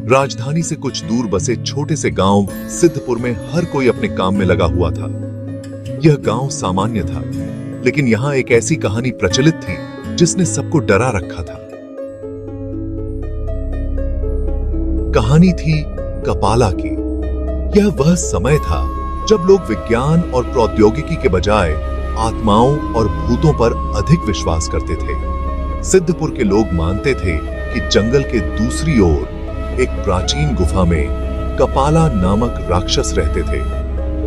राजधानी से कुछ दूर बसे छोटे से गांव सिद्धपुर में हर कोई अपने काम में लगा हुआ था। यह गांव सामान्य था, लेकिन यहाँ एक ऐसी कहानी प्रचलित थी जिसने सबको डरा रखा था। कहानी थी कपाला की। यह वह समय था जब लोग विज्ञान और प्रौद्योगिकी के बजाय आत्माओं और भूतों पर अधिक विश्वास करते थे। सिद्धपुर के लोग मानते थे कि जंगल के दूसरी ओर एक प्राचीन गुफा में कपाला नामक राक्षस रहते थे,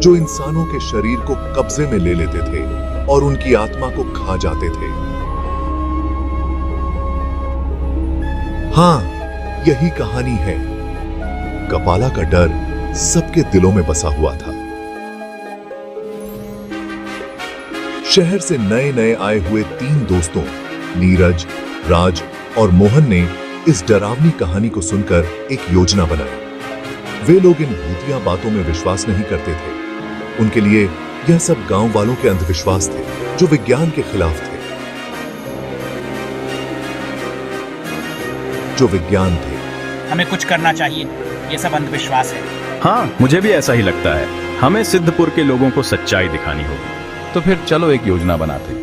जो इंसानों के शरीर को कब्जे में ले लेते थे और उनकी आत्मा को खा जाते थे। हाँ, यही कहानी है। कपाला का डर सबके दिलों में बसा हुआ था। शहर से नए नए आए हुए 3 दोस्तों नीरज, राज और मोहन ने इस डरावनी कहानी को सुनकर एक योजना बनाई। वे लोग इन भूतिया बातों में विश्वास नहीं करते थे। उनके लिए यह सब गांव वालों के अंधविश्वास थे, जो विज्ञान के खिलाफ थे, हमें कुछ करना चाहिए, ये सब अंधविश्वास है। हाँ, मुझे भी ऐसा ही लगता है। हमें सिद्धपुर के लोगों को सच्चाई दिखानी होगी। तो फिर चलो एक योजना बनाते हैं।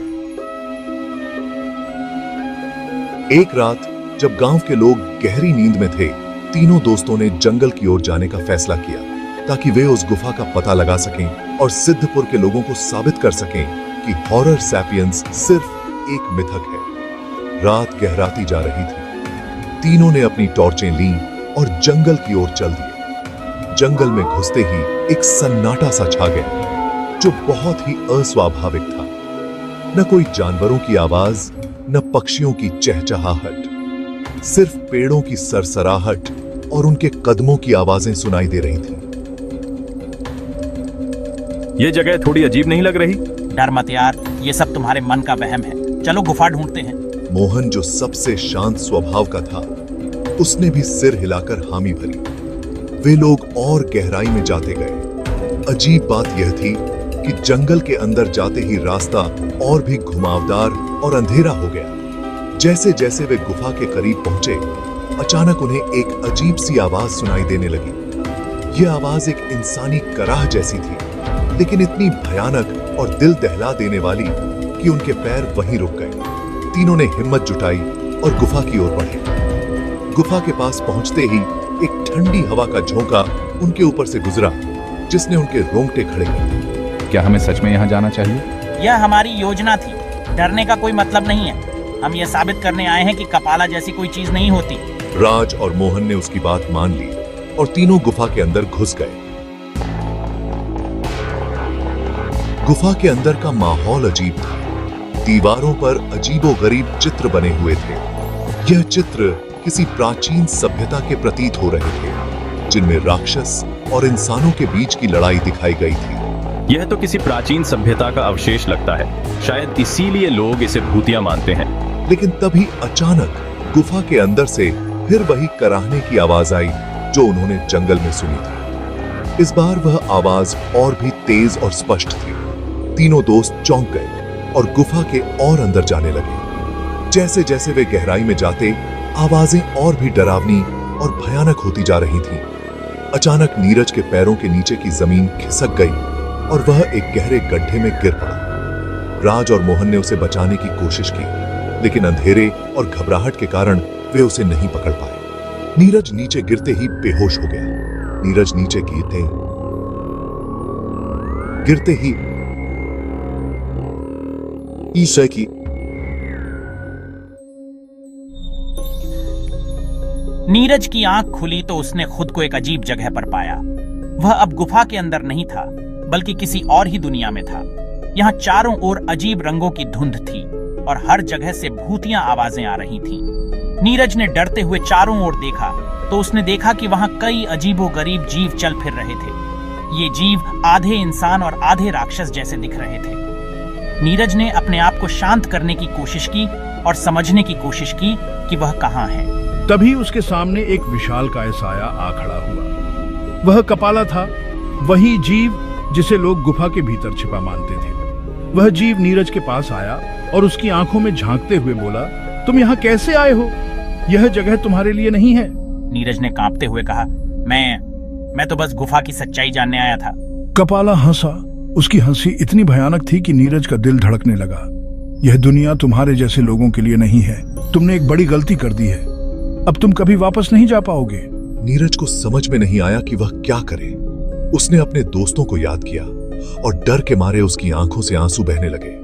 एक रात जब गांव के लोग गहरी नींद में थे, तीनों दोस्तों ने जंगल की ओर जाने का फैसला किया ताकि वे उस गुफा का पता लगा सकें और सिद्धपुर के लोगों को साबित कर सकें कि हॉरर सैपियंस सिर्फ एक मिथक है। रात गहराती जा रही थी। तीनों ने अपनी टॉर्चें लीं और जंगल की ओर चल दिए। जंगल में घुसते ही एक सन्नाटा सा छा गया, जो बहुत ही अस्वाभाविक था। न कोई जानवरों की आवाज, न पक्षियों की चहचहाहट, सिर्फ पेड़ों की सरसराहट और उनके कदमों की आवाजें सुनाई दे रही थीं। ये जगह थोड़ी अजीब नहीं लग रही? डर मत यार, ये सब तुम्हारे मन का वहम है। चलो गुफा ढूंढते हैं। मोहन, जो सबसे शांत स्वभाव का था, उसने भी सिर हिलाकर हामी भरी। वे लोग और गहराई में जाते गए। अजीब बात यह थी कि जंगल के अंदर जाते ही रास्ता और भी घुमावदार और अंधेरा हो गया। जैसे जैसे वे गुफा के करीब पहुंचे, अचानक उन्हें एक अजीब सी आवाज सुनाई देने लगी। यह आवाज एक इंसानी कराह जैसी थी, लेकिन इतनी भयानक और दिल दहला देने वाली कि उनके पैर वहीं रुक गए। तीनों ने हिम्मत जुटाई और गुफा की ओर बढ़े। गुफा के पास पहुंचते ही एक ठंडी हवा का झोंका उनके ऊपर से गुजरा, जिसने उनके रोंगटे खड़े कर दिए। क्या हमें सच में यहाँ जाना चाहिए? यह हमारी योजना थी। डरने का कोई मतलब नहीं है। हम यह साबित करने आए हैं कि कपाला जैसी कोई चीज नहीं होती। राज और मोहन ने उसकी बात मान ली और तीनों गुफा के अंदर घुस गए। गुफा के अंदर का माहौल अजीब था। दीवारों पर अजीबोगरीब चित्र बने हुए थे। यह चित्र किसी प्राचीन सभ्यता के प्रतीत हो रहे थे, जिनमें राक्षस और इंसानों के बीच की लड़ाई दिखाई गई थी। यह तो किसी प्राचीन सभ्यता का अवशेष लगता है। शायद इसीलिए लोग इसे भूतिया मानते हैं। लेकिन तभी अचानक गुफा के अंदर से फिर वही कराहने की आवाज आई, जो उन्होंने जंगल में सुनी थी। इस बार वह आवाज और भी तेज और स्पष्ट थी। तीनों दोस्त चौंक गए और गुफा के और अंदर जाने लगे। जैसे जैसे वे गहराई में जाते, आवाजें और भी डरावनी और भयानक होती जा रही थीं। अचानक नीरज के पैरों के नीचे की जमीन खिसक गई और वह एक गहरे गड्ढे में गिर पड़ा। राज और मोहन ने उसे बचाने की कोशिश की, लेकिन अंधेरे और घबराहट के कारण वे उसे नहीं पकड़ पाए। नीरज नीचे गिरते ही बेहोश हो गया। नीरज नीचे गिरते ही ईशा की नीरज की आंख खुली तो उसने खुद को एक अजीब जगह पर पाया। वह अब गुफा के अंदर नहीं था, बल्कि किसी और ही दुनिया में था। यहाँ चारों ओर अजीब रंगों की धुंध थी और हर जगह से भूतियां आवाजें आ रही थीं। नीरज ने डरते हुए चारों ओर देखा तो उसने देखा कि वहां कई अजीबोगरीब जीव चल फिर रहे थे। ये जीव आधे इंसान और आधे राक्षस जैसे दिख रहे थे। नीरज ने अपने आप को शांत करने की कोशिश की और समझने की कोशिश की कि वह कहाँ है। तभी उसके सामने एक विशालकाय साया आ खड़ा हुआ। वह कपाला था, वही जीव जिसे लोग गुफा के भीतर छिपा मानते थे। वह जीव नीरज के पास आया और उसकी आंखों में झांकते हुए बोला, तुम यहाँ कैसे आए हो? यह जगह तुम्हारे लिए नहीं है। नीरज ने कांपते हुए कहा, मैं तो बस गुफा की सच्चाई जानने आया था। कपाला हंसा। उसकी हंसी इतनी भयानक थी कि नीरज का दिल धड़कने लगा। यह दुनिया तुम्हारे जैसे लोगों के लिए नहीं है। तुमने एक बड़ी गलती कर दी है। अब तुम कभी वापस नहीं जा पाओगे। नीरज को समझ में नहीं आया कि वह क्या करे। उसने अपने दोस्तों को याद किया और डर के मारे उसकी आंखों से आंसू बहने लगे।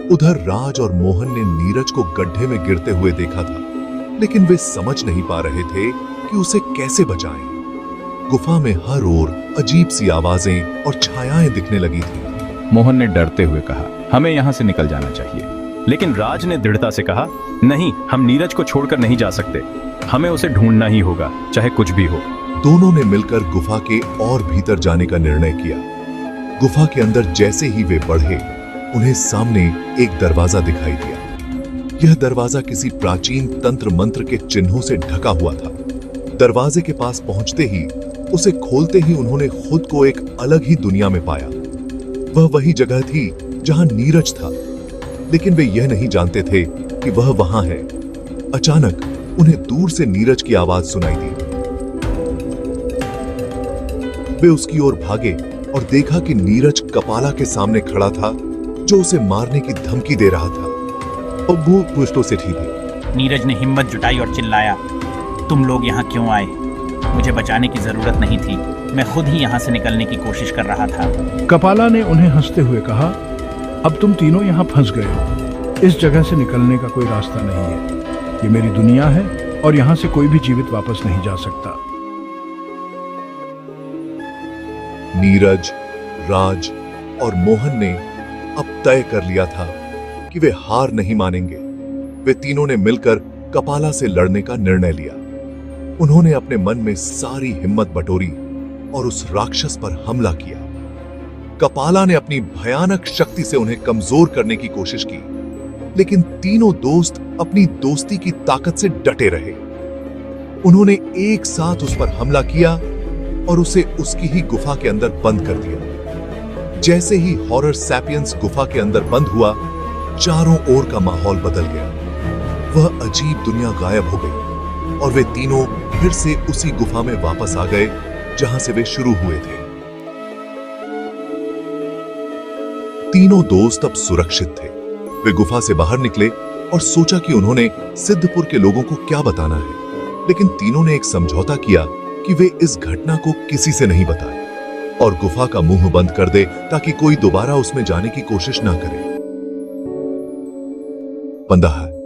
उधर राज और मोहन ने नीरज को गड्ढे में गिरते हुए देखा था, लेकिन वे समझ नहीं पा रहे थे कि उसे कैसे बचाएं। गुफा में हर ओर अजीब सी आवाजें और छायाएं दिखने लगी थी। मोहन ने डरते हुए कहा, हमें यहाँ से निकल जाना चाहिए। लेकिन राज ने दृढ़ता से कहा, नहीं, हम नीरज को छोड़कर नहीं जा सकते। हमें उसे ढूंढना ही होगा, चाहे कुछ भी हो। दोनों ने मिलकर गुफा के और भीतर जाने का निर्णय किया। गुफा के अंदर जैसे ही वे बढ़े, उन्हें सामने एक दरवाजा दिखाई दिया। यह दरवाजा किसी प्राचीन तंत्र मंत्र के चिन्हों से ढका हुआ था। दरवाजे के पास पहुंचते ही, उसे खोलते ही उन्होंने खुद को एक अलग ही दुनिया में पाया। वह वही जगह थी जहां नीरज था, लेकिन वे यह नहीं जानते थे कि वह वहां है। अचानक उन्हें दूर से नीरज की आवाज सुनाई दी। वे उसकी ओर भागे और देखा कि नीरज कपाला के सामने खड़ा था, जो उसे मारने की धमकी दे रहा था। और वो पुष्टों से ठीक थी। नीरज ने हिम्मत जुटाई और चिल्लाया, तुम लोग यहाँ क्यों आए? मुझे बचाने की जरूरत नहीं थी। मैं खुद ही यहाँ से निकलने की कोशिश कर रहा था। कपाला ने उन्हें हंसते हुए कहा, अब तुम तीनों यहाँ फंस गए हो। इस जगह से निकलने का कोई रास्ता नहीं है। ये मेरी दुनिया है और यहाँ से कोई भी जीवित वापस नहीं जा सकता। नीरज, राज और मोहन ने अब तय कर लिया था कि वे हार नहीं मानेंगे। वे तीनों ने मिलकर कपाला से लड़ने का निर्णय लिया। उन्होंने अपने मन में सारी हिम्मत बटोरी और उस राक्षस पर हमला किया। कपाला ने अपनी भयानक शक्ति से उन्हें कमजोर करने की कोशिश की, लेकिन तीनों दोस्त अपनी दोस्ती की ताकत से डटे रहे। उन्होंने एक साथ उस पर हमला किया और उसे उसकी ही गुफा के अंदर बंद कर दिया। जैसे ही हॉरर सैपियंस गुफा के अंदर बंद हुआ, चारों ओर का माहौल बदल गया। वह अजीब दुनिया गायब हो गई और वे तीनों फिर से उसी गुफा में वापस आ गए जहां से वे शुरू हुए थे। तीनों दोस्त अब सुरक्षित थे। वे गुफा से बाहर निकले और सोचा कि उन्होंने सिद्धपुर के लोगों को क्या बताना है, लेकिन तीनों ने एक समझौता किया कि वे इस घटना को किसी से नहीं बताएं और गुफा का मुंह बंद कर दे ताकि कोई दोबारा उसमें जाने की कोशिश ना करे। बंदा है।